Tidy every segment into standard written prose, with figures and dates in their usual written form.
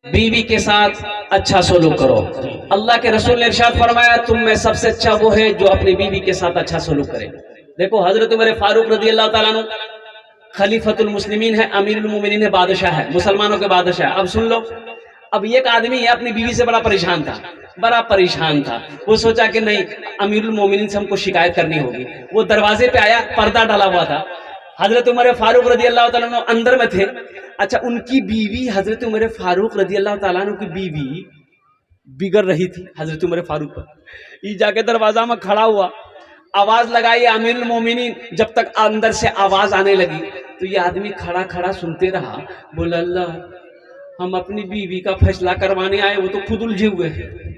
बीवी के साथ अच्छा सलूक करो। अल्लाह के रसूल ने इरशाद फरमाया, तुम में सबसे अच्छा वो है जो अपनी बीवी के साथ अच्छा सलूक करे। देखो हजरत उमर फारूक रदी अल्लाह ताला अन्हु खलीफतुल मुस्लिमीन है, अमीरुल मोमिनीन है, बादशाह है, मुसलमानों के बादशाह है। अब सुन लो, अब एक आदमी है अपनी बीवी से बड़ा परेशान था, बड़ा परेशान था। वो सोचा कि नहीं, अमीरुल मोमिनीन से हमको शिकायत करनी होगी। वो दरवाजे पे आया, पर्दा डाला हुआ था। हजरत उमर फारूक रदी अल्लाह ताला अन्हु अंदर में थे। अच्छा, उनकी बीवी हजरत उमर फारूक रदी अल्लाह ताला अन्हु की बीवी बिगड़ रही थी हजरत उमर फारूक पर। ये जाके दरवाजा में खड़ा हुआ, आवाज लगाई अमीरुल मोमिनीन। जब तक अंदर से आवाज आने लगी तो ये आदमी खड़ा खड़ा सुनते रहा। बोला, अल्लाह, हम अपनी बीवी का फैसला करवाने आए, वो तो खुद उलझे हुए हैं।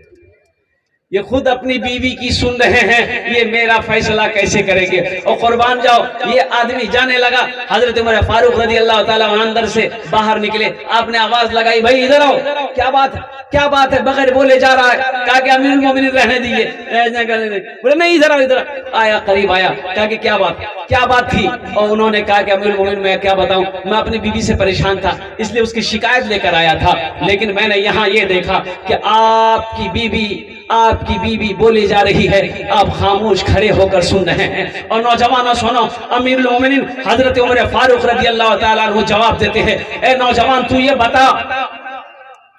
ये खुद अपनी बीवी की सुन रहे हैं, ये मेरा फैसला कैसे करेंगे। और कुर्बान जाओ, ये आदमी जाने लगा। हजरत उमर फारूक रदी अल्लाह ताला अंदर से बाहर निकले, आपने आवाज लगाई, भाई इधर आओ, क्या बात है, क्या बात है, बगैर बोले जा रहा है। कहा कि अमीरुल मोमिनीन रहने दीजिए। बोले नहीं, इधर आओ, इधर आया, करीब आया, कहा कि क्या बात थी। और उन्होंने कहा कि अमीरुल मोमिनीन, मैं क्या बताऊं, मैं अपनी बीवी से परेशान था, इसलिए उसकी शिकायत लेकर आया था। लेकिन मैंने यहाँ ये देखा कि आपकी बीवी बोली जा रही है, आप खामोश खड़े होकर सुन रहे हैं। और नौजवानों सुनो, अमीरुल मोमिनीन हजरत उमर फारूक रदी अल्लाह ताला अन्हु जवाब देते हैं, ए नौजवान, तू ये बता,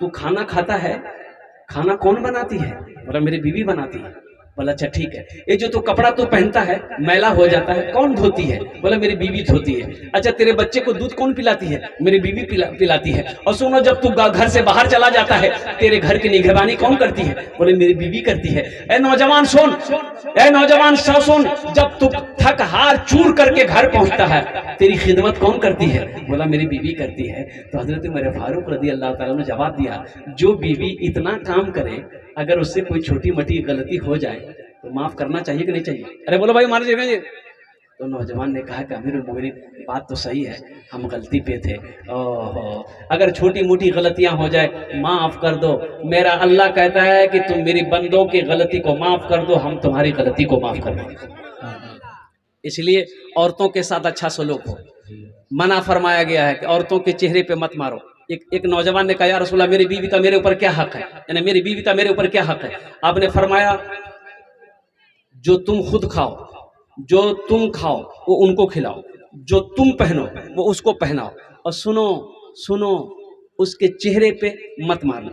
तू खाना खाता है? खाना कौन बनाती है? बोला, मेरी बीवी बनाती है। बोला, अच्छा ठीक है। ये जो तू कपड़ा तू पहनता है मैला हो जाता है, कौन धोती है? बोला, मेरी बीवी धोती है। अच्छा, तेरे बच्चे को दूध कौन पिलाती है? मेरी बीवी पिलाती है। और सुनो, जब तू घर से बाहर चला जाता है, तेरे घर की निगरानी कौन करती है? बोले, मेरी बीवी करती है। ए नौजवान सुन, ए नौजवान सुन, जब तू थक हार चूर करके घर पहुंचता है, तेरी खिदमत कौन करती है? बोला, मेरी बीवी करती है। तो हजरत उमर फारूक रदी अल्लाह ताला ने जवाब दिया, जो बीवी इतना काम करे, अगर उससे कोई छोटी मोटी गलती हो जाए तो माफ करना चाहिए कि नहीं चाहिए? अरे बोलो भाई, मारे जगह। तो नौजवान ने कहा कि अमीरुल मोमिनीन, बात तो सही है, हम गलती पे थे। ओहो, अगर छोटी मोटी गलतियां हो जाए माफ कर दो। मेरा अल्लाह कहता है कि तुम मेरी बंदों की गलती को माफ कर दो, हम तुम्हारी गलती को माफ कर देंगे। इसलिए औरतों के साथ अच्छा सलूक हो। मना फरमाया गया है कि औरतों के चेहरे पे मत मारो। एक नौजवान ने कहा, या रसूलल्लाह, मेरी बीवी का मेरे ऊपर क्या हक है, यानी मेरी बीवी का मेरे ऊपर क्या हक है? आपने फरमाया, जो तुम खुद खाओ, जो तुम खाओ वो उनको खिलाओ, जो तुम पहनो वो उसको पहनाओ, और सुनो, उसके चेहरे पे मत मारना,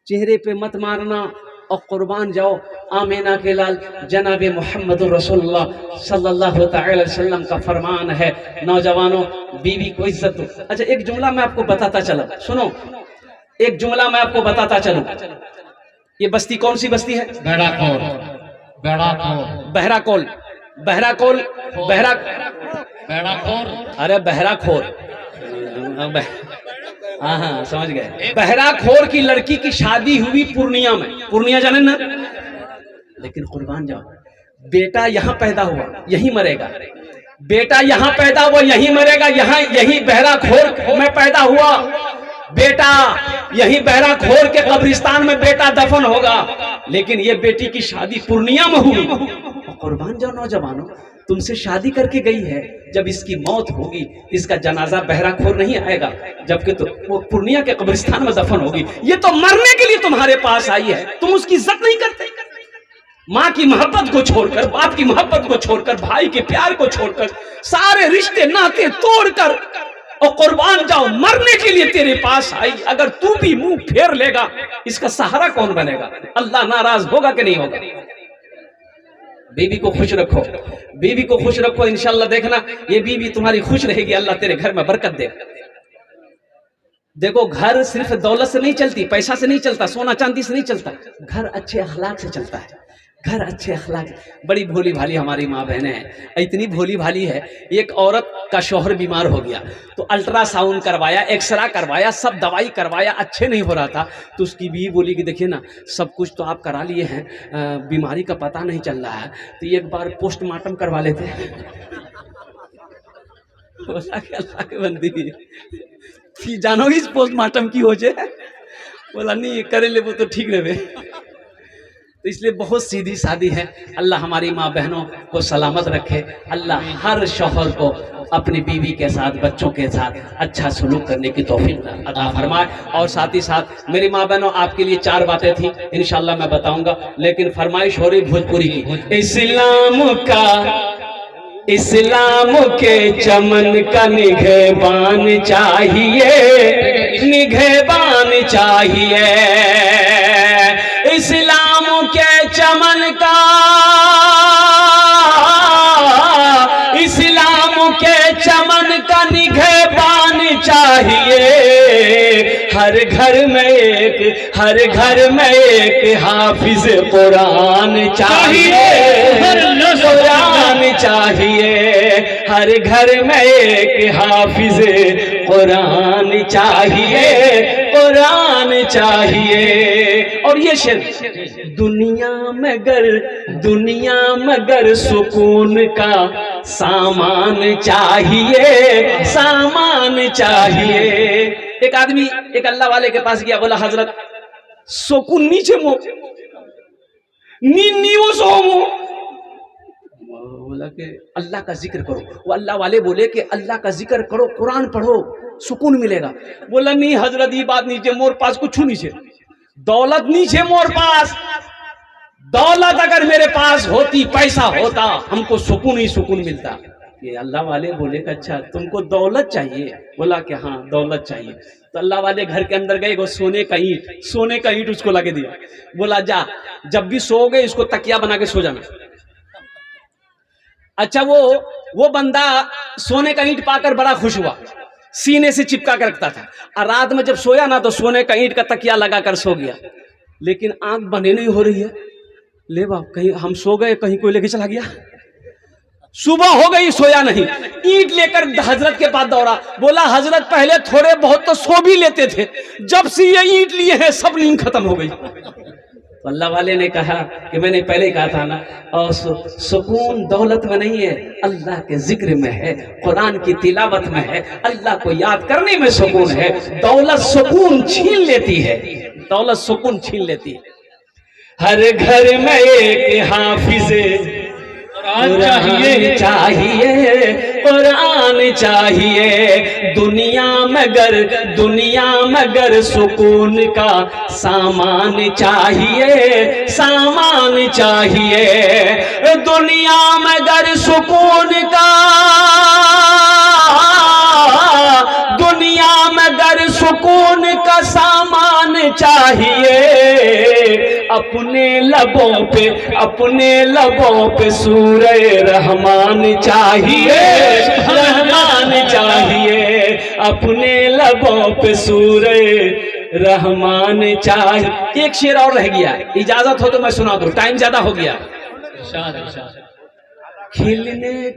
चेहरे पे मत मारना। और कुर्बान जाओ, आमीना के लाल जनाब मोहम्मद रसूलुल्लाह सल्लल्लाहु अलैहि वसल्लम का फरमान है, नौजवानों, बीवी को इज्जत दो। अच्छा, एक जुमला मैं आपको बताता चलूं, सुनो, एक जुमला मैं आपको बताता चलूं। ये बस्ती कौन सी बस्ती है? बहराकोल। अरे बहराखोर, हाँ समझ गए। बहराखोर की लड़की की शादी हुई पूर्णिया में। पूर्णिया जाने ना? लेकिन कुर्बान जाओ, बेटा यहाँ पैदा हुआ यही मरेगा, बेटा यहाँ पैदा हुआ यही मरेगा। यहाँ यही बहराखोर में पैदा हुआ बेटा, यही बहराखोर के कब्रिस्तान में बेटा दफन होगा। लेकिन ये बेटी की शादी पूर्णिया में हुई। कुर्बान जाओ नौजवानों, तुमसे शादी करके गई है, जब इसकी मौत होगी इसका जनाजा बहराखोर नहीं आएगा, जबकि तो वो पूर्णिया के कब्रिस्तान में दफन होगी। ये तो मरने के लिए तुम्हारे पास आई है, तुम उसकी इज्जत नहीं करते। माँ की मोहब्बत को छोड़कर, बाप की मोहब्बत को छोड़कर, भाई के प्यार को छोड़कर, सारे रिश्ते नाते तोड़कर, और कुर्बान जाओ मरने के लिए तेरे पास आई। अगर तू भी मुंह फेर लेगा, इसका सहारा कौन बनेगा? अल्लाह नाराज होगा कि नहीं होगा? बीवी को खुश रखो, बीवी को खुश रखो, इंशाल्लाह देखना ये बीवी तुम्हारी खुश रहेगी, अल्लाह तेरे घर में बरकत देगा। देखो, घर सिर्फ दौलत से नहीं चलती, पैसा से नहीं चलता, सोना चांदी से नहीं चलता, घर अच्छे अखलाक से चलता है। घर अच्छे अखलाक। बड़ी भोली भाली हमारी माँ बहनें हैं, इतनी भोली भाली है। एक औरत का शौहर बीमार हो गया तो अल्ट्रासाउंड करवाया, एक्सरा करवाया, सब दवाई करवाया, अच्छे नहीं हो रहा था। तो उसकी बीवी बोली कि देखिए ना, सब कुछ तो आप करा लिए हैं, बीमारी का पता नहीं चल रहा है, तो एक बार पोस्टमार्टम करवा लेते हैं। अल्लाह के बंदी जानोगी पोस्टमार्टम की हो जाए? बोला नहीं करे ले, वो तो ठीक रहे। तो इसलिए बहुत सीधी सादी है। अल्लाह हमारी माँ बहनों को सलामत रखे। अल्लाह हर शौहर को अपनी बीवी के साथ, बच्चों के साथ अच्छा सलूक करने की तौफीक अता फरमाए। और साथ ही साथ मेरी माँ बहनों, आपके लिए 4 बातें थी, इंशाल्लाह मैं बताऊंगा, लेकिन फरमाइश हो रही भोजपुरी की। इस्लाम के चमन का निगहबान चाहिए, निगहबान चाहिए। इस्लाम के चमन का, इस्लाम के चमन का निगहबान चाहिए। हर घर में एक, हर घर में एक हाफिज कुरान चाहिए, कुरान चाहिए। हर घर में एक हाफिज कुरान चाहिए, कुरान चाहिए। और ये शेर, दुनिया में गर सुकून का सामान चाहिए, सामान चाहिए। एक आदमी एक अल्लाह वाले के पास गया, बोला हजरत सुकून नीचे मो नी वो सोमो। बोला कि अल्लाह का जिक्र करो। वो अल्लाह वाले बोले कि अल्लाह का जिक्र करो, कुरान पढ़ो, सुकून मिलेगा। बोला नहीं हजरत, ये बात नीचे, मोर पास कुछ नीचे, दौलत नीचे मोर पास। दौलत अगर मेरे पास होती, पैसा होता, हमको सुकून ही सुकून मिलता। ये अल्लाह वाले बोले कि अच्छा तुमको दौलत चाहिए? बोला कि हाँ दौलत चाहिए। तो अल्लाह वाले घर के अंदर गए, वो सोने का ईंट उसको लगे दिया। बोला जा, जब भी सो गए इसको तकिया बना के सो जाना। अच्छा वो बंदा सोने का ईंट पाकर बड़ा खुश हुआ, सीने से चिपका कर रखता था, और रात में जब सोया ना तो सोने का ईंट का तकिया लगाकर सो गया। लेकिन आंख बंद नहीं हो रही है। ले बाप, कहीं हम सो गए, कहीं कोई लेके चला गया। सुबह हो गई, सोया नहीं, ईंट लेकर हजरत के पास दौड़ा। बोला हजरत पहले थोड़े बहुत तो सो भी लेते थे, जब से ये ईंट लिए हैं सब नींद खत्म हो गई। तो अल्लाह वाले ने कहा कि मैंने पहले कहा था ना, और सुकून दौलत में नहीं है, अल्लाह के जिक्र में है, कुरान की तिलावत में है, अल्लाह को याद करने में सुकून है। दौलत सुकून छीन लेती है, दौलत सुकून छीन लेती है। हर घर में एक हाफिज कुरान चाहिए, कुरान चाहिए। दुनिया में गर सुकून का सामान चाहिए, सामान चाहिए। दुनिया में गर सुकून का, दुनिया में गर सुकून का सामान चाहिए। अपने लबों पे सूरे रहमान चाहिए, रहमान चाहिए। अपने लबों पे सूरे रहमान चाहिए। एक शेर और रह गया, इजाजत हो तो मैं सुना दूं, टाइम ज्यादा हो गया। खिलने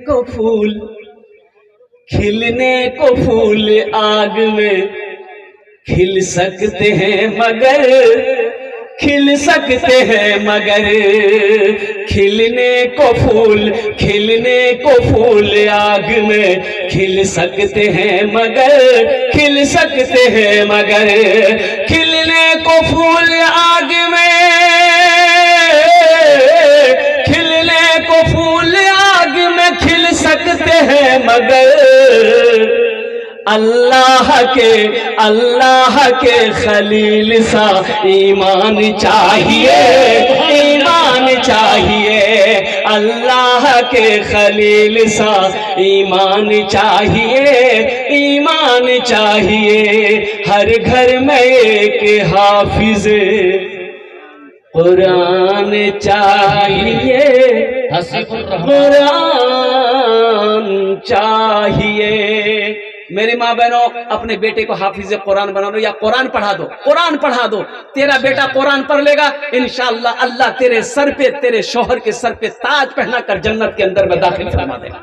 को फूल आग में खिल सकते हैं मगर, खिल सकते हैं मगर। खिलने को फूल आग में खिल सकते हैं मगर, खिल सकते हैं मगर। खिलने को फूल आग में, खिलने को फूल आग में खिल सकते हैं मगर। अल्लाह के खलील सा ईमान चाहिए, ईमान चाहिए। अल्लाह के खलील सा ईमान चाहिए, ईमान चाहिए। हर घर में एक हाफिज कुरान चाहिए, कुरान चाहिए। मेरी माँ बहनों, अपने बेटे को हाफिज कुरान बना दो या कुरान पढ़ा दो, कुरान पढ़ा दो। तेरा बेटा कुरान पढ़ लेगा, इंशाअल्लाह अल्लाह तेरे सर पे, तेरे शौहर के सर पे ताज पहना कर जन्नत के अंदर में दाखिल फरमा देगा।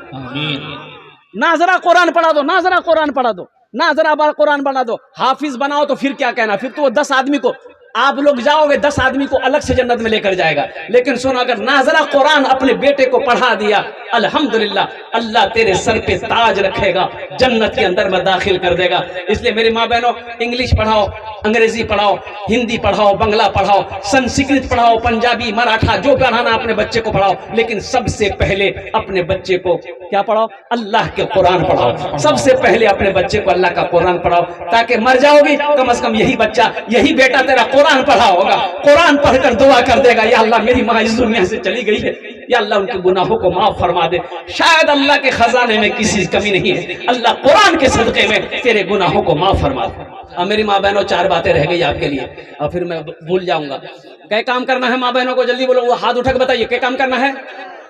ना जरा कुरान पढ़ा दो, ना जरा कुरान पढ़ा दो, ना जरा बार कुरान बना दो। हाफिज बनाओ तो फिर क्या कहना, फिर तो वो 10 आदमी को आप लोग जाओगे 10 आदमी को अलग से जन्नत में लेकर जाएगा। लेकिन सुनो, अगर नाज़रा कुरान अपने बेटे को पढ़ा दिया, अल्हम्दुलिल्लाह, अल्लाह तेरे सर पे ताज रखेगा, जन्नत के अंदर में दाखिल कर देगा। इसलिए मेरी माँ बहनों, इंग्लिश पढ़ाओ, अंग्रेजी पढ़ाओ, हिंदी पढ़ाओ, बंगला पढ़ाओ, संस्कृत पढ़ाओ, पंजाबी, मराठा, जो पढ़ाना अपने बच्चे को पढ़ाओ, लेकिन सबसे पहले अपने बच्चे को क्या पढ़ाओ? अल्लाह के कुरान पढ़ाओ। सबसे पहले अपने बच्चे को अल्लाह का कुरान पढ़ाओ, ताकि मर जाओगी कम से कम यही बच्चा, यही बेटा तेरा कुरान पढ़ा होगा, कुरान पढ़कर दुआ कर देगा, या अल्लाह मेरी माँ इस दुनिया से चली गई है, या अल्लाह उनके गुनाहों को माफ फरमा दे। शायद अल्लाह के खजाने में किसी कमी नहीं है, अल्लाह कुरान के सदके में तेरे गुनाहों को माफ फरमा दे। अब मेरी माँ बहनों, 4 बातें रह गई आपके लिए, और फिर मैं भूल जाऊंगा। क्या काम करना है माँ बहनों को? जल्दी बोलो, वो हाथ उठा के बताइए, क्या काम करना है?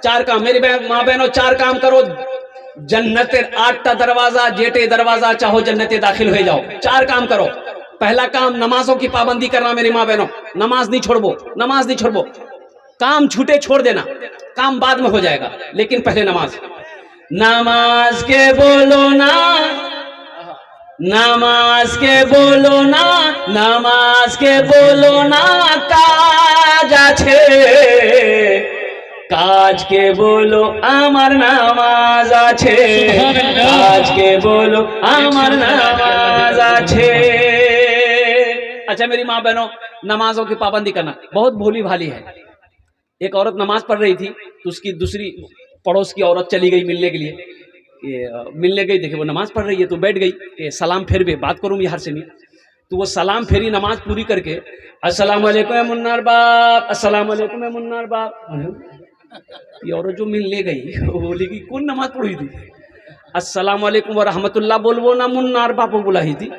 4 काम। मेरी माँ बहनों, 4 काम करो, जन्नत 8टा दरवाजा, जेटे दरवाजा चाहो जन्नते दाखिल हो जाओ। 4 काम करो। पहला काम, नमाजों की पाबंदी करना मेरी माँ बहनों, नमाज नहीं छोड़बो, नमाज नहीं छोड़बो। काम छूटे छोड़ देना, काम बाद में हो जाएगा, लेकिन पहले नमाज। नमाज के बोलो ना, नमाज के बोलो ना, नमाज के बोलो ना, काज আছে, काज के बोलो আমার নামাজ আছে, काज के बोलो আমার নামাज আছে। अच्छा मेरी माँ बहनों, नमाजों की पाबंदी करना। बहुत भोली भाली है। एक औरत नमाज पढ़ रही थी, तो उसकी दूसरी पड़ोस की औरत चली गई मिलने के लिए। मिलने गई, देखे वो नमाज पढ़ रही है, तो बैठ गई, सलाम फेर भी बात करूँ बिहार से नहीं। तो वो सलाम फेरी नमाज पूरी करके, अस्सलाम वालेकुम मुन्नार बाप, अस्सलाम वालेकुम मुन्नार बाप। ये औरत जो मिलने गई वो बोली कि कौन नमाज पढ़ी थी? अस्सलाम वालेकुम व रहमतुल्लाह बोलबो ना, मुन्नार बाप बुलाई थी।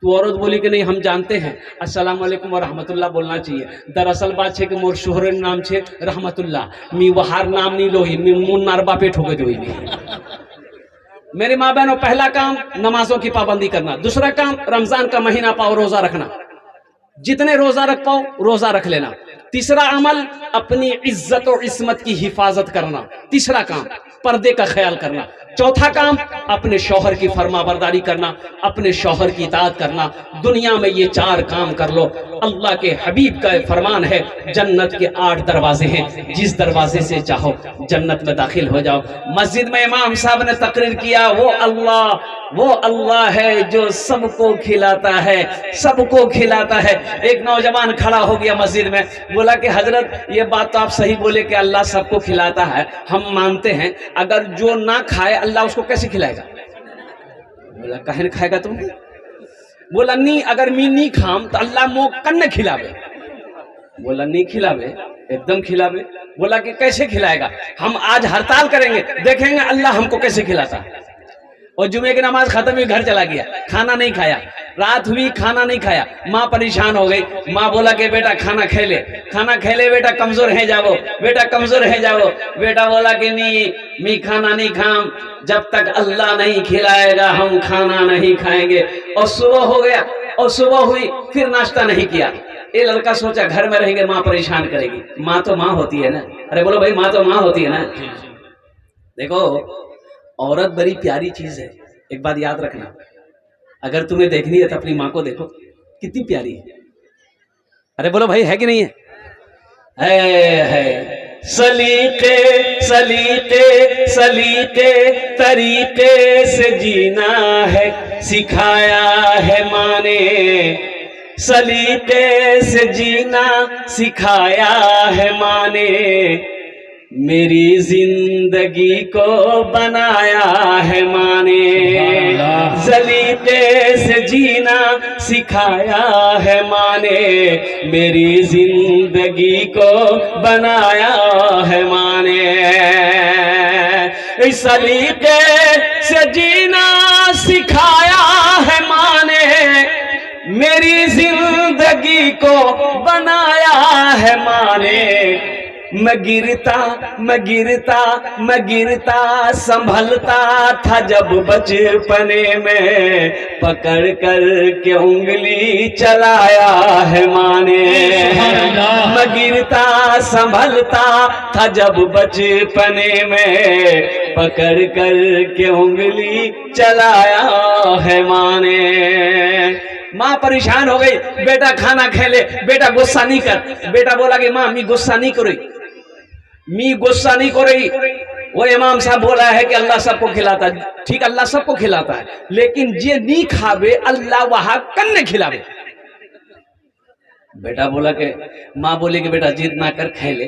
तो औरत बोली कि नहीं, हम जानते हैं अस्सलाम वालेकुम व रहमतुल्लाह बोलना चाहिए। दरअसल बात है कि मोर शोहर नाम छे रहमतुल्लाह, मी वहार नाम नहीं लोही, मी मुन्नार बापे ठोके जोई। मेरे माँ बहनों, पहला काम नमाजों की पाबंदी करना। दूसरा काम, रमजान का महीना पाओ रोजा रखना, जितने रोजा रख पाओ रोजा रख लेना। तीसरा अमल, अपनी इज्जत और इस्मत की हिफाजत करना। तीसरा काम, पर्दे का ख्याल करना। चौथा काम, अपने शौहर की फरमाबरदारी करना, अपने शौहर की इताअत करना। दुनिया में ये 4 काम कर लो। अल्लाह के हबीब का फरमान है, जन्नत के 8 दरवाजे हैं, जिस दरवाजे से चाहो जन्नत में दाखिल हो जाओ। मस्जिद में इमाम साहब ने तकरीर किया, वो अल्लाह है जो सबको खिलाता है, सबको खिलाता है। एक नौजवान खड़ा हो गया मस्जिद में, बोला कि हजरत ये बात तो आप सही बोले कि अल्लाह सबको खिलाता है, हम मानते हैं, अगर जो ना खाए अल्लाह उसको कैसे खिलाएगा? बोला कहे खाएगा तुम? बोला नहीं, अगर मी नहीं खाम तो अल्लाह मो कन्न खिलावे। बोला नहीं खिलावे, एकदम खिलावे। बोला कि कैसे खिलाएगा? हम आज हड़ताल करेंगे, देखेंगे अल्लाह हमको कैसे खिलाता है। और जुमे की नमाज खत्म हुई, घर चला गया, खाना नहीं खाया। रात हुई, खाना नहीं खाया। माँ परेशान हो गई। माँ बोला कि बेटा खाना खेले, खाना खेले, बेटा कमजोर है जाओ, बेटा कमजोर है जाओ। बेटा बोला कि नहीं, मैं खाना नहीं खाम, जब तक अल्लाह नहीं खिलाएगा हम खाना नहीं खाएंगे। और सुबह हो गया, और सुबह हुई, फिर नाश्ता नहीं किया। ये लड़का सोचा घर में रहेंगे माँ परेशान करेगी। माँ तो माँ होती है ना। अरे बोलो भाई, माँ तो माँ होती है ना। देखो, औरत बड़ी प्यारी चीज है। एक बात याद रखना, अगर तुम्हें देखनी है तो अपनी माँ को देखो, कितनी प्यारी है। अरे बोलो भाई, है कि नहीं है? सलीके सलीके सलीके तरीके से जीना है, सिखाया है माँ ने। सलीके से जीना सिखाया है माँ ने, मेरी जिंदगी को बनाया है माँ ने। सलीके से जीना सिखाया है माँ ने, मेरी जिंदगी को बनाया है माँ ने। इस सलीके से जीना सिखाया है माँ ने, मेरी जिंदगी को बनाया है माँ ने। मैं गिरता संभलता था जब बचपने में, पकड़ कर के उंगली चलाया है माँ ने। मैं गिरता संभलता था जब बचपने में, पकड़ कर के उंगली चलाया है माँ ने। माँ परेशान हो गई, बेटा खाना खा ले, बेटा गुस्सा नहीं कर। बेटा बोला कि माँ मी गुस्सा नहीं करी, मी गुस्सा नहीं करी। वो इमाम साहब बोला है कि अल्लाह सबको खिलाता है, ठीक अल्लाह सबको खिलाता है, लेकिन जे नहीं खावे अल्लाह वहां कन्ने खिलावे। बेटा बोला कि माँ बोली कि बेटा जिद ना कर, खा ले।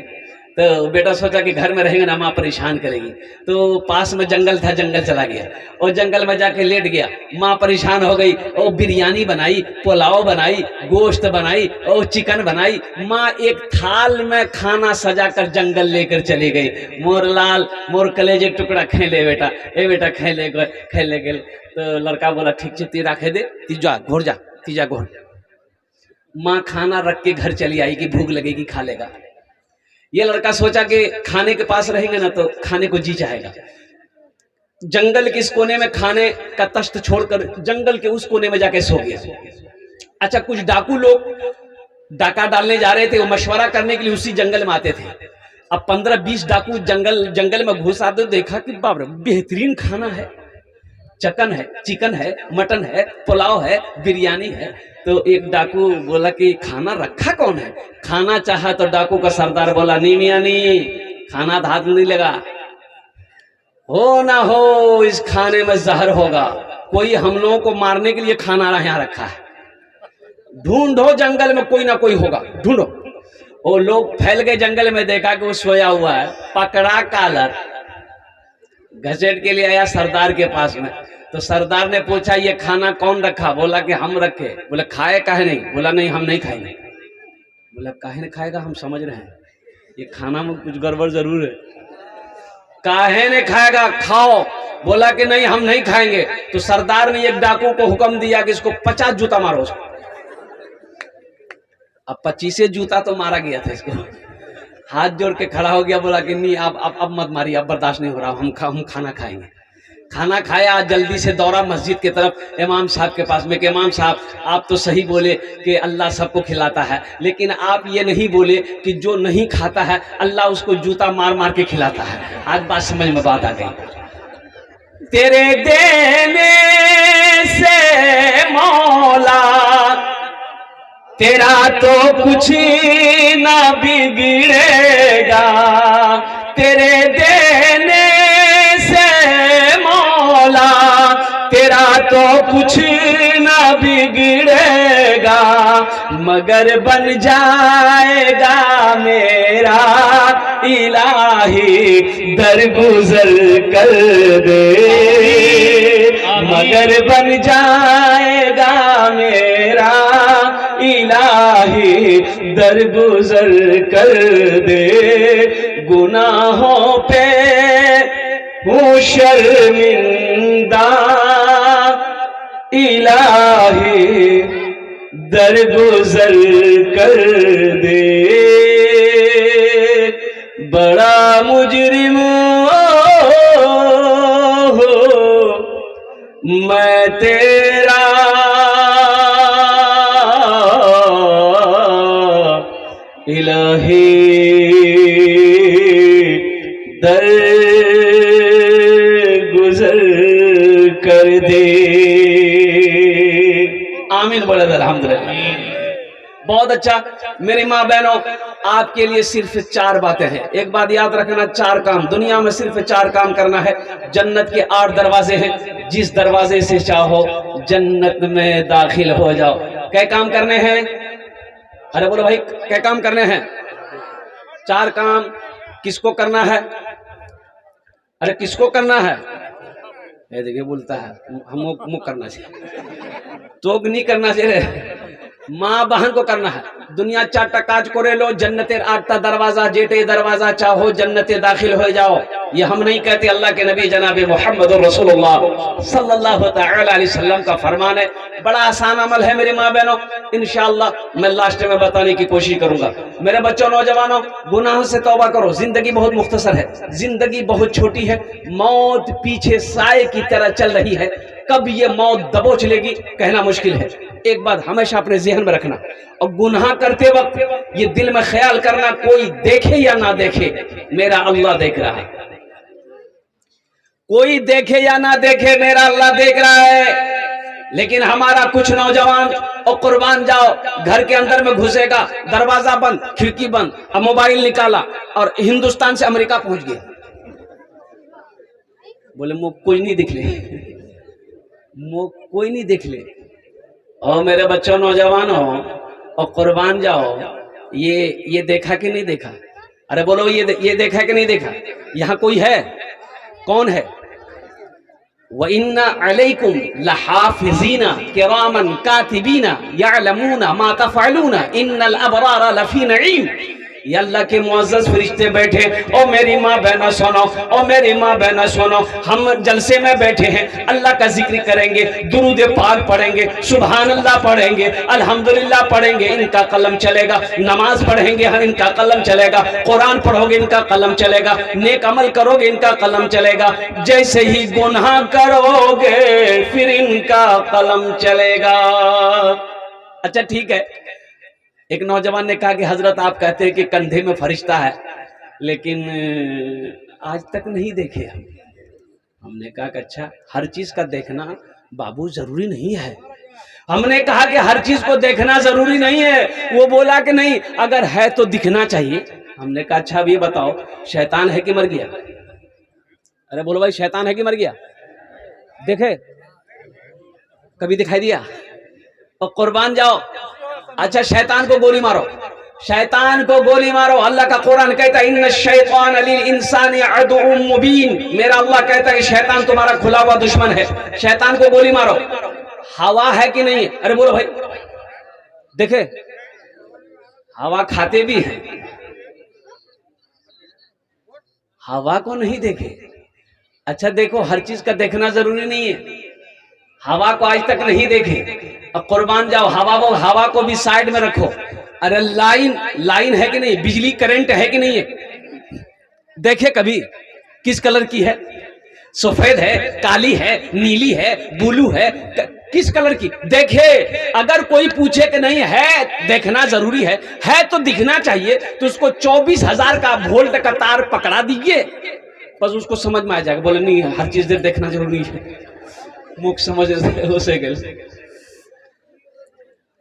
तो बेटा सोचा कि घर में रहेंगे ना माँ परेशान करेगी, तो पास में जंगल था, जंगल चला गया और जंगल में जाके लेट गया। माँ परेशान हो गई और बिरयानी बनाई, पुलाव बनाई, गोश्त बनाई और चिकन बनाई। माँ एक थाल में खाना सजा कर जंगल लेकर चली गई। मोर लाल मोर कलेजे टुकड़ा खे ले बेटा, ए बेटा खे ले गए। तो लड़का बोला ठीक है तेरा खे दे, तीजा घोर जा, तीजा घोर। माँ खाना रख के घर चली आई कि भूख लगेगी खा लेगा। ये लड़का सोचा कि खाने के पास रहेंगे ना तो खाने को जी चाहेगा। जंगल के इस कोने में खाने का तश्त छोड़कर जंगल के उस कोने में जाके सो गया। अच्छा, कुछ डाकू लोग डाका डालने जा रहे थे, वो मशवरा करने के लिए उसी जंगल में आते थे। अब 15-20 डाकू जंगल में घुस आते, देखा कि बाप रे बेहतरीन खाना है, चिकन है, मटन है, पुलाव है, बिरयानी है। तो एक डाकू बोला कि खाना रखा कौन है? खाना चाहा तो डाकू का सरदार बोला नहीं मियां नहीं, खाना तो हाथ में नहीं लगा, हो ना हो इस खाने में जहर होगा, कोई हम लोगों को मारने के लिए खाना यहाँ रखा है, ढूंढो जंगल में कोई ना कोई होगा, ढूंढो। वो लोग फैल गए जंगल में, देखा कि वो सोया हुआ है, पकड़ा कालर, घसीट के लिए आया सरदार के पास में। तो सरदार ने पूछा ये खाना कौन रखा? बोला कि हम रखे। बोले खाए काहे नहीं? बोला नहीं हम नहीं खाएंगे। बोला काहे नहीं खाएगा? हम समझ रहे हैं ये खाना में कुछ गड़बड़ जरूर है, काहे नहीं खाएगा? खाओ। बोला कि नहीं हम नहीं खाएंगे। तो सरदार ने एक डाकू को हुक्म दिया कि इसको 50 जूता मारो उसको। अब 25 जूता तो मारा गया था इसको, हाथ जोड़ के खड़ा हो गया, बोला कि नहीं अब मत मारिए, अब बर्दाश्त नहीं हो रहा, हम खाना खाएंगे। खाना खाया, जल्दी से दौड़ा मस्जिद की तरफ इमाम साहब के पास में कि इमाम साहब आप तो सही बोले कि अल्लाह सबको खिलाता है, लेकिन आप ये नहीं बोले कि जो नहीं खाता है अल्लाह उसको जूता मार मार के खिलाता है। आज बात समझ में बात आ गई। तेरे देने से मौला तेरा तो कुछ ना बिगड़ेगा, तेरे देने से मौला तेरा तो कुछ ना बिगड़ेगा, मगर बन जाएगा मेरा इलाही दरगुजर कर दे, मगर बन जाएगा मेरा इलाही दरगुजर कर दे। गुनाहों पे हूँ शर्मिंदा, इलाही दरगुजर कर दे। बड़ा मुजरिम हो मैं तेरा, इलाही दर गुजर कर दे। आमीन बोले अल्हम्दुलिल्लाह। बहुत अच्छा मेरी माँ बहनों, आपके लिए सिर्फ 4 बातें हैं। एक बात याद रखना, 4 काम दुनिया में सिर्फ 4 काम करना है। जन्नत के 8 दरवाजे हैं, जिस दरवाजे से चाहो जन्नत में दाखिल हो जाओ। क्या काम करने हैं? अरे बोलो भाई क्या काम करने हैं? 4 काम। किसको करना है? अरे किसको करना है? ये देखिए बोलता है हम मुख करना चाहिए, तो नहीं करना चाहिए, माँ बहन को करना है। दुनिया 4टा काज करे लो, जन्नतेर 8टा दरवाजा, जेटे दरवाजा चाहो जन्नते दाखिल हो जाओ। ये हम नहीं कहते, अल्लाह के नबी जनाब मोहम्मद रसूलुल्लाह सल्लल्लाहु तआला अलैहि वसल्लम का फरमान है। बड़ा आसान अमल है मेरी माँ बहनों, इंशाअल्लाह मैं लास्ट में बताने की कोशिश करूंगा। मेरे बच्चों नौजवानों, गुनाहों से तौबा करो। जिंदगी बहुत मुख्तसर है, जिंदगी बहुत छोटी है, मौत पीछे साए की तरह चल रही है, कब ये मौत दबोच लेगी कहना मुश्किल है। एक बात हमेशा अपने जहन में रखना, और गुनाह करते वक्त ये दिल में ख्याल करना, कोई देखे या ना देखे मेरा अल्लाह देख रहा है। कोई देखे या ना देखे मेरा अल्लाह देख रहा है, लेकिन हमारा कुछ नौजवान और कुर्बान जाओ घर के अंदर में घुसेगा, दरवाजा बंद, खिड़की बंद, अब मोबाइल निकाला और हिंदुस्तान से अमेरिका पहुंच गया। बोले मुझ कोई नहीं दिख ले, मुझ कोई नहीं दिख ले। और मेरे बच्चों नौजवानों और कुर्बान जाओ, ये देखा कि नहीं देखा? अरे बोलो ये देखा कि नहीं देखा? यहाँ कोई है? कौन है? व इन्ना अलैकुम लहाफिज़ीना किरामन कातिबीना यअलमूना मा तफ़अलूना इन्नल अबरारा लफ़ी नईम। ये अल्लाह के मुअज़्ज़ज़ फरिश्ते बैठे। ओ मेरी माँ बहना सुनो, ओ मेरी माँ बहना सुनो, हम जलसे में बैठे हैं, अल्लाह का जिक्र करेंगे, दुरूद पाक पढ़ेंगे, सुभान अल्लाह पढ़ेंगे, अल्हम्दुलिल्लाह पढ़ेंगे, इनका कलम चलेगा। नमाज पढ़ेंगे हम, इनका कलम चलेगा। कुरान पढ़ोगे, इनका कलम चलेगा। नेक अमल करोगे, इनका कलम चलेगा। जैसे ही गुनाह करोगे फिर इनका कलम चलेगा। अच्छा ठीक है। एक नौजवान ने कहा कि हजरत आप कहते हैं कि कंधे में फरिश्ता है, लेकिन आज तक नहीं देखे हम। हमने कहा कि अच्छा, हर चीज का देखना बाबू जरूरी नहीं है। हमने कहा कि हर चीज को देखना जरूरी नहीं है। वो बोला कि नहीं, अगर है तो दिखना चाहिए। हमने कहा अच्छा अब ये बताओ, शैतान है कि मर गया? अरे बोलो भाई, शैतान है कि मर गया? देखे कभी दिखाई दिया? और कुर्बान जाओ, अच्छा शैतान को गोली मारो, शैतान को गोली मारो। अल्लाह का कुरान कहता है इन्ना शैतान लिल इंसानी अदुउम मुबीन। मेरा अल्लाह कहता है कि शैतान तुम्हारा खुला हुआ दुश्मन है। शैतान को गोली मारो। हवा है कि नहीं? अरे बोलो भाई, देखे हवा खाते भी हैं, हवा को नहीं देखे। अच्छा देखो, हर चीज का देखना जरूरी नहीं है। हवा को आज तक नहीं देखे और कुर्बान जाओ, हवा को भी साइड में रखो। अरे लाइन है कि नहीं? बिजली करंट है कि नहीं है? देखे कभी? किस कलर की है? सफेद है, काली है, नीली है, ब्लू है, किस कलर की? देखे। अगर कोई पूछे कि नहीं है, देखना जरूरी है तो दिखना चाहिए, तो उसको 24,000 का वोल्ट का तार पकड़ा दीजिए, बस उसको समझ में आ जाएगा। बोले नहीं, हर चीज देखना जरूरी है। मुख समझ हो से गए।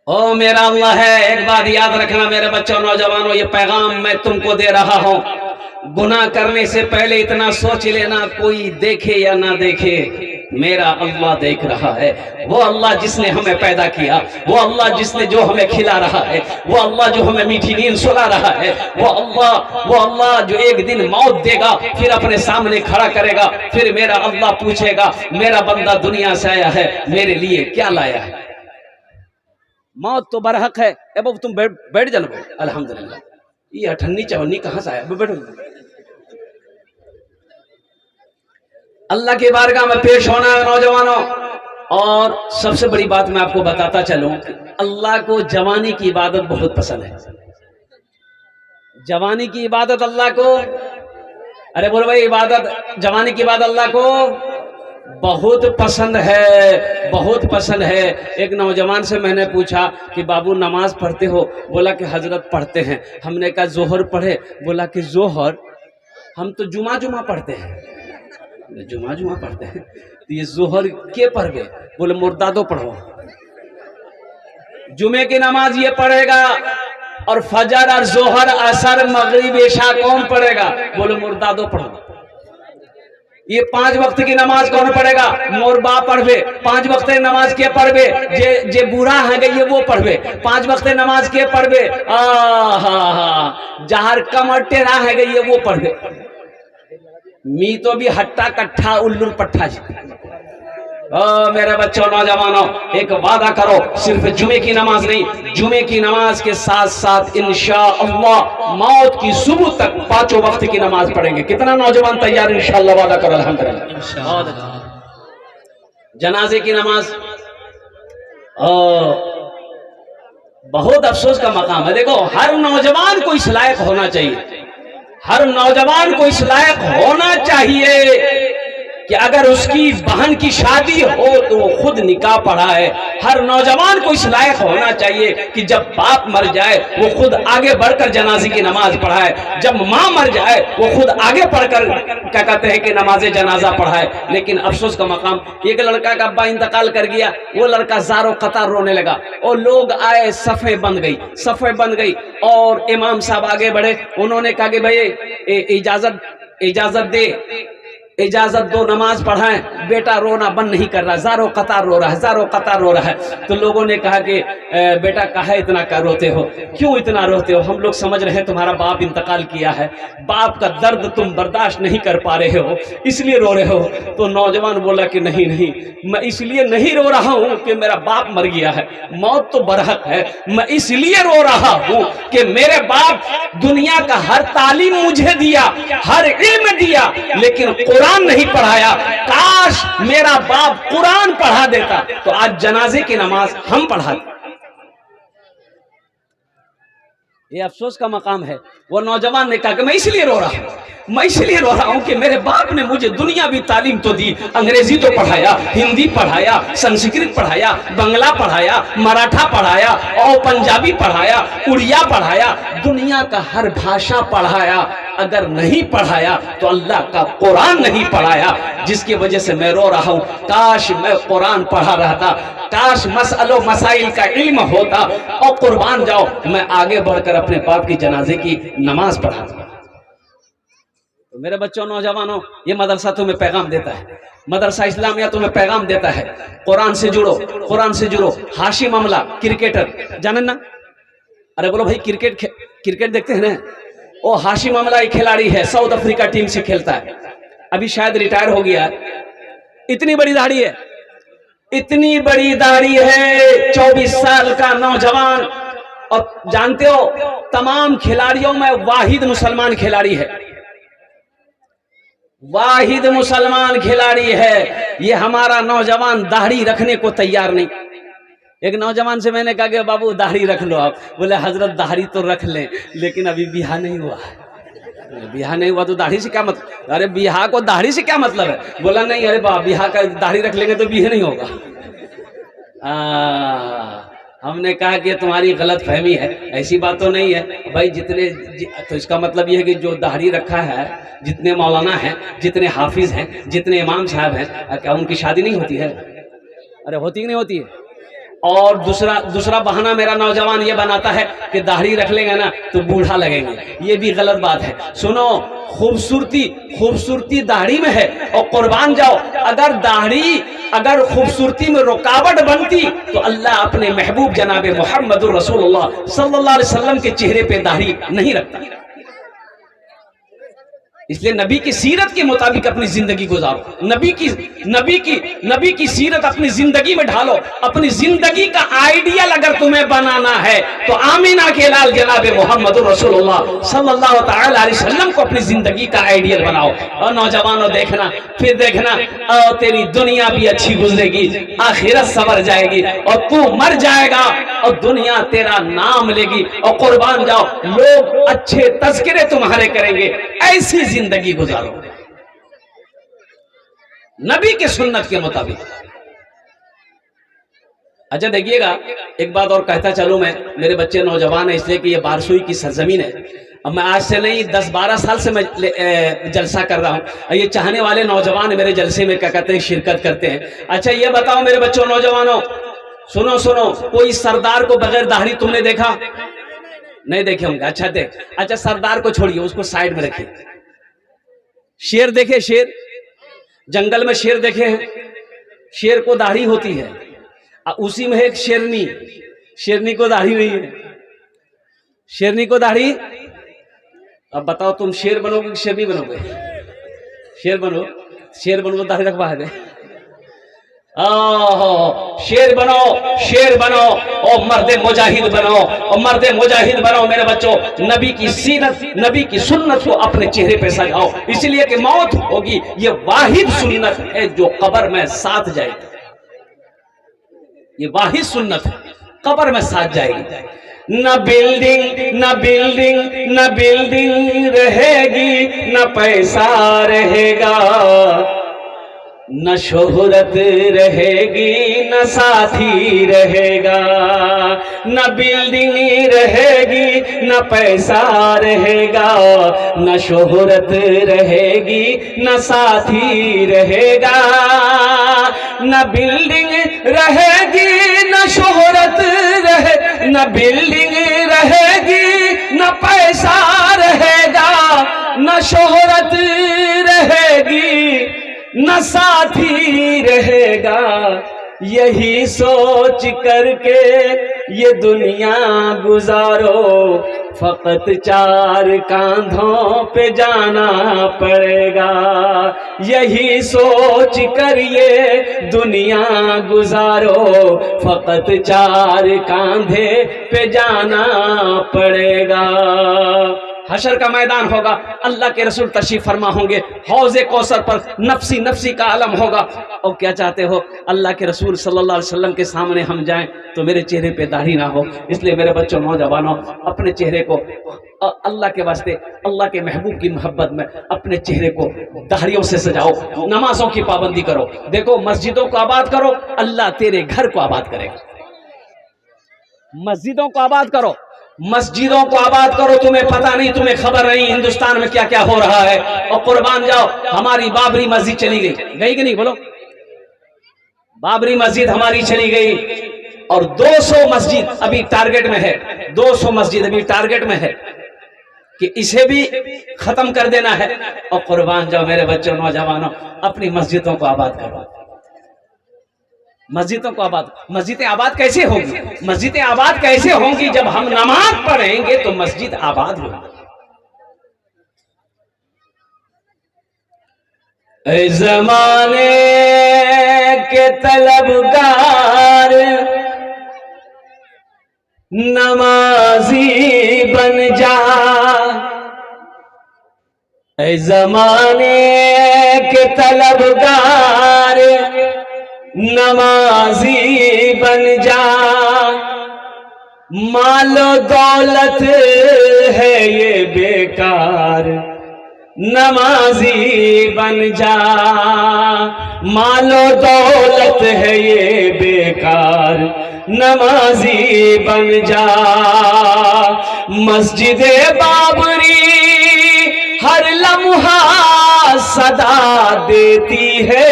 ओ मेरा अल्लाह है। एक बात याद रखना मेरे बच्चों नौजवानों, ये पैगाम मैं तुमको दे रहा हूं, गुनाह करने से पहले इतना सोच लेना, कोई देखे या ना देखे, मेरा अल्लाह देख रहा है। वो अल्लाह जिसने हमें पैदा किया, वो अल्लाह जिसने जो हमें खिला रहा है, वो अल्लाह जो हमें मीठी नींद सुला रहा है, वो अल्लाह जो एक दिन मौत देगा, फिर अपने सामने खड़ा करेगा, फिर मेरा अल्लाह पूछेगा मेरा बंदा दुनिया से आया है, मेरे लिए क्या लाया है? मौत तो बरहक है। अब तुम बैठ जाओ। अल्हम्दुलिल्लाह। ये अठन्नी चवन्नी कहां से आया? बैठो। अल्लाह के बारगाह में पेश होना है नौजवानों। और सबसे बड़ी बात मैं आपको बताता चलूं, अल्लाह को जवानी की इबादत बहुत पसंद है। जवानी की इबादत अल्लाह को, अरे बोलो भाई, इबादत, जवानी की इबादत अल्लाह को बहुत पसंद है, बहुत पसंद है। एक नौजवान से मैंने पूछा कि बाबू नमाज पढ़ते हो? बोला कि हजरत पढ़ते हैं। हमने कहा जोहर पढ़े? बोला कि जोहर हम तो जुमा पढ़ते हैं। जुमा पढ़ते हैं, तो ये जोहर के पढ़े? बोले मुर्दादो पढ़ो। जुमे की नमाज ये पढ़ेगा, और फजर और जोहर असर मगरिब इशा कौन पढ़ेगा? बोले मुर्दादो पढ़ो। ये 5 वक्त की नमाज कौन पढ़ेगा? मोर बाप पढ़वे। 5 वक्त नमाज के पढ़वे? जे बूढ़ा है गई वो पढ़वे। 5 वक्त नमाज के पढ़वे? जहर कमर टेढ़ा है गई वो पढ़वे। मी तो भी हट्टा कट्ठा उल्लू पट्ठा। मेरे बच्चों नौजवानों, एक वादा करो, सिर्फ जुमे की नमाज नहीं, जुमे की नमाज के साथ साथ इंशाअल्लाह मौत की सुबह तक 5 वक्त की नमाज पढ़ेंगे। कितना नौजवान तैयार? इंशाअल्लाह वादा करो। अल्हम्दुलिल्लाह। जनाजे की नमाज बहुत अफसोस का मकाम है। देखो, हर नौजवान को इस लायक होना चाहिए, हर नौजवान को इस लायक होना चाहिए कि अगर उसकी बहन की शादी हो तो वो खुद निकाह पढ़ाए। हर नौजवान को इस लायक होना चाहिए कि जब बाप मर जाए वो खुद आगे बढ़कर जनाजे की नमाज पढ़ाए, जब माँ मर जाए वो खुद आगे बढ़कर क्या कहते हैं कि नमाज जनाजा पढ़ाए। लेकिन अफसोस का मकाम, एक लड़का का अब्बा इंतकाल कर गया, वो लड़का ज़ारो कतार रोने लगा और लोग आए, सफ़े बन गई और इमाम साहब आगे बढ़े। उन्होंने कहा कि भाई इजाजत दो, नमाज पढ़ाएं। बेटा रोना बंद नहीं कर रहा, ज़ारो कतार रो रहा है। तो लोगों ने कहा कि बेटा काहे इतना रोते हो, क्यों इतना रोते हो? हम लोग समझ रहे हैं तुम्हारा बाप इंतकाल किया है, बाप का दर्द तुम बर्दाश्त नहीं कर पा रहे हो इसलिए रो रहे हो। तो नौजवान बोला कि नहीं, मैं इसलिए नहीं रो रहा हूँ कि मेरा बाप मर गया है, मौत तो बरहक है। मैं इसलिए रो रहा हूँ कि मेरे बाप दुनिया का हर तालीम मुझे दिया, हर इल्म दिया, लेकिन कुरान नहीं पढ़ाया। काश मेरा बाप कुरान पढ़ा देता तो आज जनाजे की नमाज हम पढ़ाते। ये अफसोस का मकाम है। वो नौजवान ने कहा कि मैं इसलिए रो रहा हूं कि मेरे बाप ने मुझे दुनियावी तालीम तो दी, अंग्रेजी तो पढ़ाया, हिंदी पढ़ाया, संस्कृत पढ़ाया, बंगला पढ़ाया, मराठा पढ़ाया और पंजाबी पढ़ाया, उड़िया पढ़ाया, दुनिया का हर भाषा पढ़ाया। अगर नहीं पढ़ाया तो अल्लाह का कुरान नहीं पढ़ाया, जिसकी वजह से मैं रो रहा हूं। काश मैं कुरान पढ़ा रहता, काश मसअलो मसाइल का इल्म होता। और कुर्बान जाओ, मैं आगे बढ़कर अपने बाप की जनाजे की नमाज पढ़ाता। तो मेरे बच्चों, नौजवानों, ये मदरसा तुम्हें पैगाम देता है, मदरसा इस्लामिया तुम्हें पैगाम देता है, कुरान से जुड़ो। हाशिम अमला क्रिकेटर जाने ना? अरे बोलो भाई, क्रिकेट देखते हैं ना? वो हाशिम अमला एक खिलाड़ी है, साउथ अफ्रीका टीम से खेलता है, अभी शायद रिटायर हो गया। इतनी बड़ी दाढ़ी है, 24 साल का नौजवान। और जानते हो, तमाम खिलाड़ियों में वाहिद मुसलमान खिलाड़ी है। ये हमारा नौजवान दाढ़ी रखने को तैयार नहीं। एक नौजवान से मैंने कहा कि बाबू दाढ़ी रख लो आप। बोले हजरत दाढ़ी तो रख लें, लेकिन अभी बियाह नहीं हुआ है। बियाह नहीं हुआ तो दाढ़ी से क्या मतलब? अरे बियाह को दाढ़ी से क्या मतलब है? बोला नहीं, अरे बाबा बियाह का दाढ़ी रख लेंगे तो बियाह नहीं होगा। हमने कहा कि तुम्हारी गलत फहमी है, ऐसी बात तो नहीं है भाई। तो इसका मतलब यह है कि जो दाढ़ी रखा है, जितने मौलाना हैं, जितने हाफिज हैं, जितने इमाम साहब हैं, क्या उनकी शादी नहीं होती है? अरे होती कि नहीं होती है? और दूसरा बहाना मेरा नौजवान ये बनाता है कि दाढ़ी रख लेंगे ना तो बूढ़ा लगेंगे। ये भी गलत बात है। सुनो, खूबसूरती दाढ़ी में है। और कुर्बान जाओ, अगर खूबसूरती में रुकावट बनती तो अल्लाह अपने महबूब जनाब मोहम्मद रसूलुल्लाह सल्लल्लाहु अलैहि वसल्लम के चेहरे पे दाढ़ी नहीं रखता। इसलिए नबी की सीरत के मुताबिक अपनी जिंदगी गुजारो, नबी की सीरत अपनी जिंदगी में ढालो। अपनी जिंदगी का आइडियल अगर तुम्हें बनाना है तो आमीना के लाल जनाब मोहम्मद रसूलुल्लाह सल्लल्लाहु अलैहि वसल्लम को अपनी जिंदगी का आइडियल बनाओ। और नौजवानों, देखना और तेरी दुनिया भी अच्छी गुजरेगी, आखिरत सवर जाएगी और तू मर जाएगा और दुनिया तेरा नाम लेगी। और कुर्बान जाओ, लोग अच्छे तज़किरे तुम्हारे करेंगे। ऐसी जिंदगी गुजारो नबी के सुन्नत के मुताबिक। अच्छा देखिएगा, एक बात और कहता चलूं मैं, मेरे बच्चे नौजवान है इसलिए कि ये बारसुई की सरजमीन है। अब मैं आज से नहीं 10-12 साल से मैं जलसा कर रहा हूं। ये चाहने वाले नौजवान मेरे जलसे में क्या कहते हैं, शिरकत करते हैं। अच्छा ये बताओ मेरे बच्चों, नौजवानों, सुनो, कोई सरदार को बगैर दाढ़ी तुमने देखा? नहीं देखे होंगे। अच्छा सरदार को छोड़िए, उसको साइड में रखिए। शेर देखे? शेर, जंगल में शेर देखे हैं? शेर को दाढ़ी होती है। उसी में एक शेरनी को दाढ़ी नहीं है। शेरनी को दाढ़ी। अब बताओ तुम शेर बनोगे कि शेरनी बनोगे? शेर बनो दाढ़ी रखवा है। शेर बनो और मर्दे मुजाहिद बनो मेरे बच्चों। नबी की सीरत, नबी की सुन्नत को अपने चेहरे पे सजाओ, इसलिए कि मौत होगी। ये वाहिद सुन्नत है जो कब्र में साथ जाएगी। ये वाहिद सुन्नत है, कब्र में साथ जाएगी। न बिल्डिंग रहेगी, न पैसा रहेगा, न शोहरत रहेगी न साथी रहेगा, न बिल्डिंग रहेगी न पैसा रहेगा, न शोहरत रहेगी न साथी रहेगा, न बिल्डिंग रहेगी न शोहरत रहे, न बिल्डिंग रहेगी न पैसा रहेगा, न शोहरत रहेगी न साथी रहेगा। यही सोच करके ये दुनिया गुजारो, फकत 4 कांधों पे जाना पड़ेगा। यही सोच कर ये दुनिया गुजारो, फकत 4 कांधे पे जाना पड़ेगा। हशर का मैदान होगा, अल्लाह के रसूल तशरीफ फरमा होंगे, हौज़े कौसर पर नफसी नफसी का आलम होगा। और क्या चाहते हो, अल्लाह के रसूल सल्लल्लाहु अलैहि वसल्लम के सामने हम जाएं तो मेरे चेहरे पे दाढ़ी ना हो। इसलिए मेरे बच्चों, नौजवानों, अपने चेहरे को अल्लाह के वास्ते, अल्लाह के महबूब की मोहब्बत में अपने चेहरे को दाढ़ियों से सजाओ। नमाजों की पाबंदी करो। देखो, मस्जिदों को आबाद करो, अल्लाह तेरे घर को आबाद करेगा। मस्जिदों को आबाद करो, मस्जिदों को आबाद करो। तुम्हें पता नहीं, तुम्हें खबर नहीं हिंदुस्तान में क्या क्या हो रहा है। और कुर्बान जाओ, हमारी बाबरी मस्जिद चली गई कि नहीं? बोलो, बाबरी मस्जिद हमारी चली गई और 200 मस्जिद अभी टारगेट में है। 200 मस्जिद अभी टारगेट में है कि इसे भी खत्म कर देना है। और कुर्बान जाओ मेरे बच्चों, नौजवानों, अपनी मस्जिदों को आबाद करो। मस्जिदों को आबाद। मस्जिदें आबाद कैसे होगी? मस्जिदें आबाद कैसे होंगी? जब हम नमाज पढ़ेंगे तो मस्जिद आबाद होगी। ऐ ज़माने के तलबगार, नमाजी बन जा। ऐ ज़माने के तलबगार, नमाजी बन जा। मालो दौलत है ये बेकार, नमाजी बन जा। मालो दौलत है ये बेकार, नमाजी बन जा। मस्जिदे बाबरी हर लम्हा सदा देती है,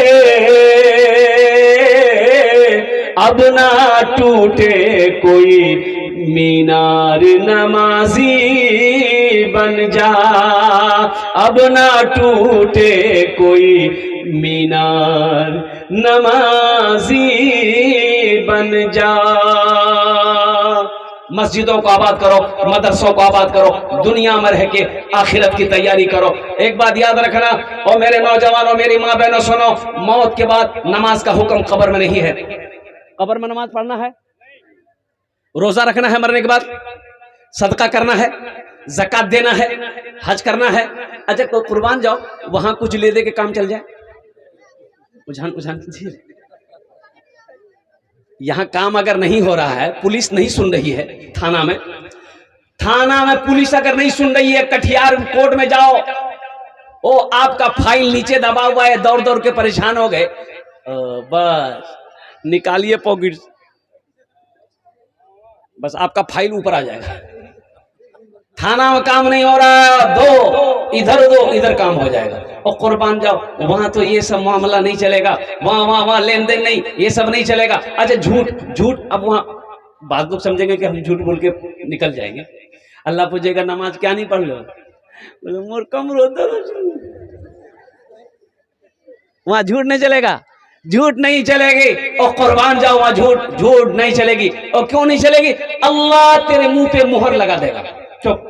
अब ना टूटे कोई मीनार, नमाजी बन जा। अब ना टूटे कोई मीनार, नमाजी बन जा। मस्जिदों को आबाद करो, मदरसों को आबाद करो, दुनिया में रह के आखिरत की तैयारी करो। एक बात याद रखना, और मेरे नौजवानों, मेरी माँ बहनों, सुनो, मौत के बाद नमाज का हुक्म कब्र में नहीं है। कब्र में नमाज पढ़ना है, रोजा रखना है, मरने के बाद सदका करना है, ज़कात देना है, हज करना है। अच्छा, तो कुर्बान जाओ, वहां कुछ ले दे के काम चल जाए। उझान यहां काम अगर नहीं हो रहा है, पुलिस नहीं सुन रही है, थाना में पुलिस अगर नहीं सुन रही है, कटिहार कोर्ट में जाओ, ओ आपका फाइल नीचे दबा हुआ है, दौड़ दौड़ के परेशान हो गए, बस निकालिए पॉकेट, बस आपका फाइल ऊपर आ जाएगा। थाना में काम नहीं हो रहा, दो इधर काम हो जाएगा। और कुर्बान जाओ, वहां तो ये सब मामला नहीं चलेगा, वहां लेन देन नहीं, ये सब नहीं चलेगा। अच्छा, झूठ, अब वहां बात लोग समझेंगे कि हम झूठ बोल के निकल जाएंगे। अल्लाह पूछेगा, नमाज क्या नहीं पढ़ लो? बोले मोर कम रोता, वहां झूठ नहीं चलेगा, झूठ नहीं चलेगी। और कुर्बान जाओ, वहां झूठ नहीं चलेगी। और क्यों नहीं चलेगी? अल्लाह तेरे मुंह पे मुहर लगा देगा। चुप,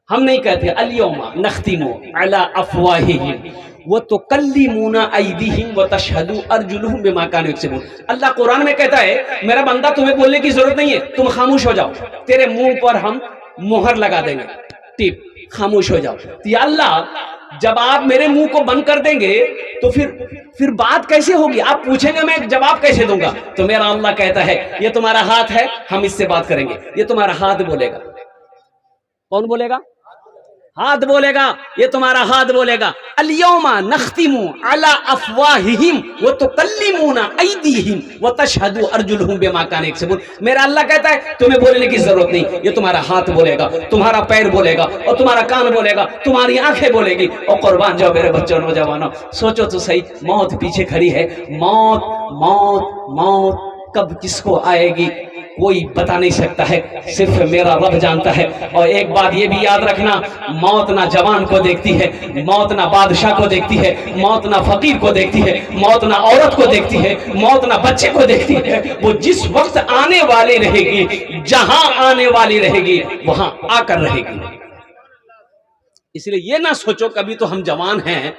हम नहीं कहते अल्यौमा नख्तिमु अला अफवाहिहिम व तुकल्लिमुना अयदीहिम व तशहदु अर्जुलुहुम बिमा कानू यक्सिबून। अल्लाह कुरान में कहता है, मेरा बंदा तुम्हें बोलने की जरूरत नहीं है, तुम खामोश हो जाओ, तेरे मुंह पर हम मुहर लगा देंगे, टिप, खामोश हो जाओ। तो या अल्लाह, जब आप मेरे मुंह को बंद कर देंगे तो फिर बात कैसे होगी? आप पूछेंगे, मैं जवाब कैसे दूंगा? तो मेरा अल्लाह कहता है, ये तुम्हारा हाथ है, हम इससे बात करेंगे। ये तुम्हारा हाथ बोलेगा। कौन बोलेगा? हाथ बोलेगा, ये तुम्हारा हाथ बोलेगा। अल-यौमा नख्तिमु अला अफवाहिहिम व तुकल्लिमुना अयदीहिम व तशहदु अर्जुलुहुम बिमा कानू यक्सबून। मेरा अल्लाह कहता है तुम्हें बोलने की जरूरत नहीं, ये तुम्हारा हाथ बोलेगा, तुम्हारा पैर बोलेगा, और तुम्हारा कान बोलेगा, तुम्हारी आंखें बोलेगी। और कुर्बान जाओ मेरे बच्चों, नौजवानों, सोचो तो सही, मौत पीछे खड़ी है। मौत मौत मौत कब किसको आएगी कोई बता नहीं सकता है, सिर्फ मेरा रब जानता है। और एक बात ये भी याद रखना, मौत ना जवान को देखती है, मौत ना बादशाह को देखती है, मौत ना फकीर को देखती है, मौत ना औरत को देखती है, मौत ना बच्चे को देखती है। वो जिस वक्त आने वाली रहेगी, जहां आने वाली रहेगी, वहां आकर रहेगी। इसलिए ये ना सोचो कभी तो हम जवान हैं,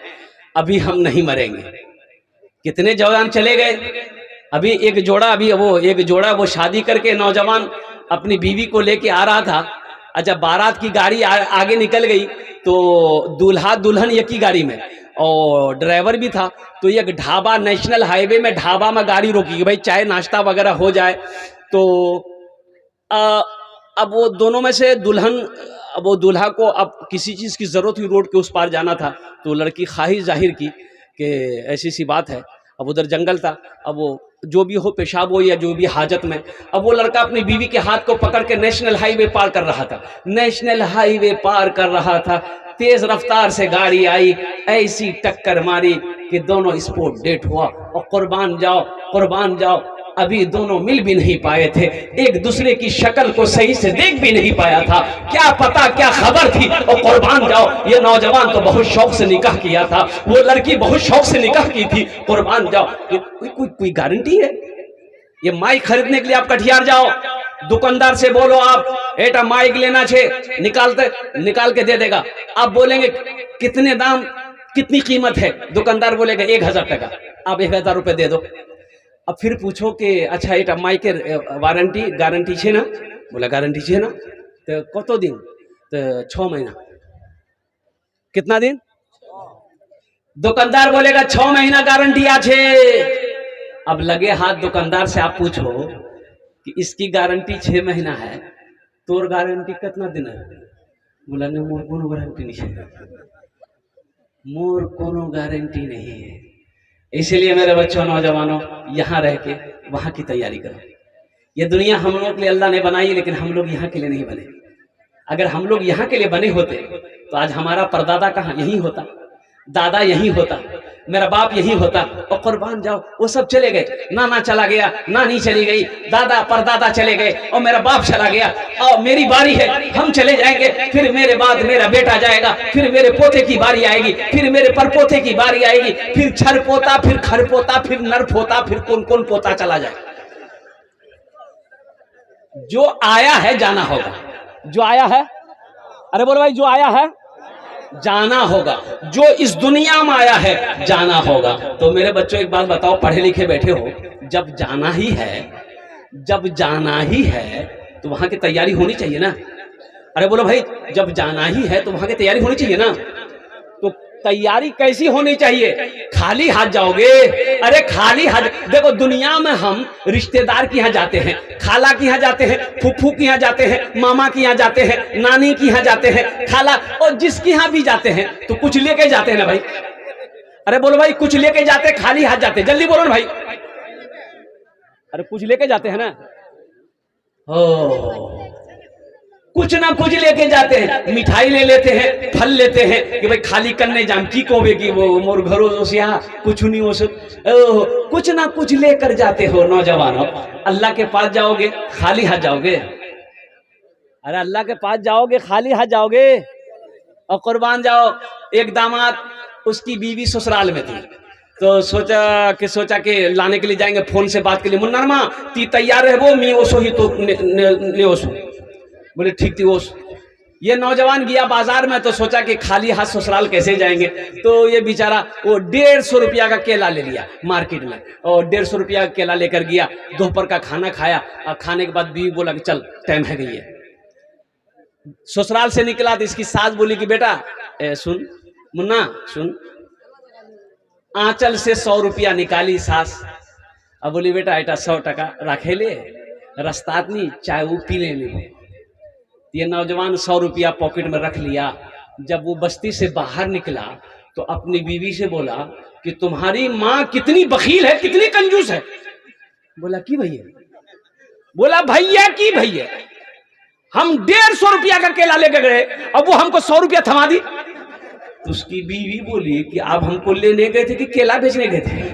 अभी हम नहीं मरेंगे। कितने जवान चले गए। अभी एक जोड़ा वो शादी करके नौजवान अपनी बीवी को लेके आ रहा था। अच्छा, बारात की गाड़ी आगे निकल गई तो दूल्हा दुल्हन एक ही गाड़ी में, और ड्राइवर भी था। तो एक ढाबा, नेशनल हाईवे में ढाबा में गाड़ी रोकी कि भाई चाय नाश्ता वगैरह हो जाए। तो अब वो दोनों में से वो दूल्हा को अब किसी चीज़ की ज़रूरत हुई, रोड के उस पार जाना था। तो लड़की ख्वाहिश जाहिर की कि ऐसी सी बात है। अब उधर जंगल था, अब वो जो भी हो, पेशाब हो या जो भी हाजत में, अब वो लड़का अपनी बीवी के हाथ को पकड़ के नेशनल हाईवे पार कर रहा था। नेशनल हाईवे पार कर रहा था, तेज रफ्तार से गाड़ी आई, ऐसी टक्कर मारी कि दोनों स्पॉट डेट हुआ। और कुर्बान जाओ, अभी दोनों मिल भी नहीं पाए थे, एक दूसरे की शक्ल को सही से देख भी नहीं पाया था। क्या पता क्या खबर थी। और कुर्बान जाओ, ये नौजवान तो बहुत शौक से निकाह किया था, वो लड़की बहुत शौक से निकाह की थी। कुर्बान जाओ, कोई गारंटी है? ये माइक खरीदने के लिए आप कटिहार जाओ, दुकानदार से बोलो आप एटा माइक लेना छे, निकाल के दे देगा। आप बोलेंगे कितने दाम, कितनी कीमत है? दुकानदार बोलेगा 1000 टका। आप 1000 रुपये दे दो। अब फिर पूछो कि अच्छा एटा माइकेर गारंटी छे ना? बोला गारंटी छे ना। तो कत दिन? तो 6 महीना। कितना दिन? दुकानदार बोलेगा 6 महीना गारंटी आछे। अब लगे हाथ दुकानदार से आप पूछो कि इसकी गारंटी 6 महीना है, तोर गारंटी कितना दिन है? बोला नहीं, मोर कोनो गारंटी नहीं है, मोर कोनो गारंटी नहीं है। इसलिए मेरे बच्चों, नौजवानों, यहाँ रह के वहाँ की तैयारी करो। ये दुनिया हम लोग के लिए अल्लाह ने बनाई, लेकिन हम लोग यहाँ के लिए नहीं बने। अगर हम लोग यहाँ के लिए बने होते तो आज हमारा परदादा कहाँ यही होता, दादा यही होता, मेरा बाप यही होता। और कुर्बान जाओ, वो सब चले गए, नाना चला गया, नानी चली गई, दादा परदादा चले गए, और मेरा बाप चला गया। और मेरी बारी है, हम चले जाएंगे, फिर मेरे बाद मेरा बेटा जाएगा, फिर मेरे पोते की बारी आएगी, फिर मेरे परपोते की बारी आएगी, फिर छर पोता, फिर खर पोता, फिर नर पोता, फिर कौन कौन पोता चला जाए। जो आया है जाना होगा, जो आया है, अरे बोलो भाई, जो आया है जाना होगा, जो इस दुनिया में आया है जाना होगा। तो मेरे बच्चों एक बात बताओ, पढ़े लिखे बैठे हो, जब जाना ही है तो वहां की तैयारी होनी चाहिए ना। अरे बोलो भाई, जब जाना ही है तो वहां की तैयारी होनी चाहिए ना। तो तैयारी कैसी होनी चाहिए? खाली हाथ जाओगे? अरे खाली हाथ देखो, दुनिया में हम रिश्तेदार के यहाँ जाते हैं, खाला के यहाँ जाते हैं, फूफू के यहाँ जाते हैं, मामा के यहाँ जाते हैं, नानी के यहाँ जाते हैं, खाला, और जिसके यहाँ भी जाते हैं तो कुछ लेके जाते हैं ना भाई। अरे बोलो भाई, कुछ लेके जाते, खाली हाथ जाते? जल्दी बोलो ना भाई। अरे कुछ लेके जाते हैं ना, कुछ ना कुछ लेके जाते हैं। मिठाई ले लेते हैं, फल लेते हैं कि भाई खाली करने जाम की कोवेगी, वो मोर घरों से यहाँ कुछ नहीं हो सक, कुछ ना कुछ लेकर जाते हो। नौजवानों, अल्लाह के पास जाओगे खाली हाथ जाओगे? अरे अल्लाह के पास जाओगे खाली हाथ जाओगे? और कुर्बान जाओ, एक दामाद, उसकी बीवी ससुराल में थी, तो सोचा कि लाने के लिए जाएंगे, फोन से बात के लिए, मुन्नरमा ती तैयार है वो मी ओसो ही तो ने ओसो। बोले ठीक थी। वो ये नौजवान गया बाजार में, तो सोचा कि खाली हाथ ससुराल कैसे जाएंगे। तो ये बेचारा वो 150 रुपया का केला ले लिया मार्केट में, और 150 रुपया का केला लेकर गया, दोपहर का खाना खाया, और खाने के बाद बीवी बोला कि चल टाइम है गई है। ससुराल से निकला तो इसकी सास बोली कि बेटा सुन मुन्ना सुन, आंचल से 100 रुपया निकाली सास। अब बोली बेटा एटा 100 टका रखे ले, रस्तात नहीं चाय वो पी ले। ये नौजवान 100 रुपया पॉकेट में रख लिया, जब वो बस्ती से बाहर निकला तो अपनी बीवी से बोला कि तुम्हारी माँ कितनी बखील है, कितनी कंजूस है। बोला कि भैया, बोला भैया की भैया, हम 150 रुपया का केला लेकर गए, अब वो हमको 100 रुपया थमा दी। तो उसकी बीवी बोली कि आप हमको लेने गए थे कि केला बेचने गए थे?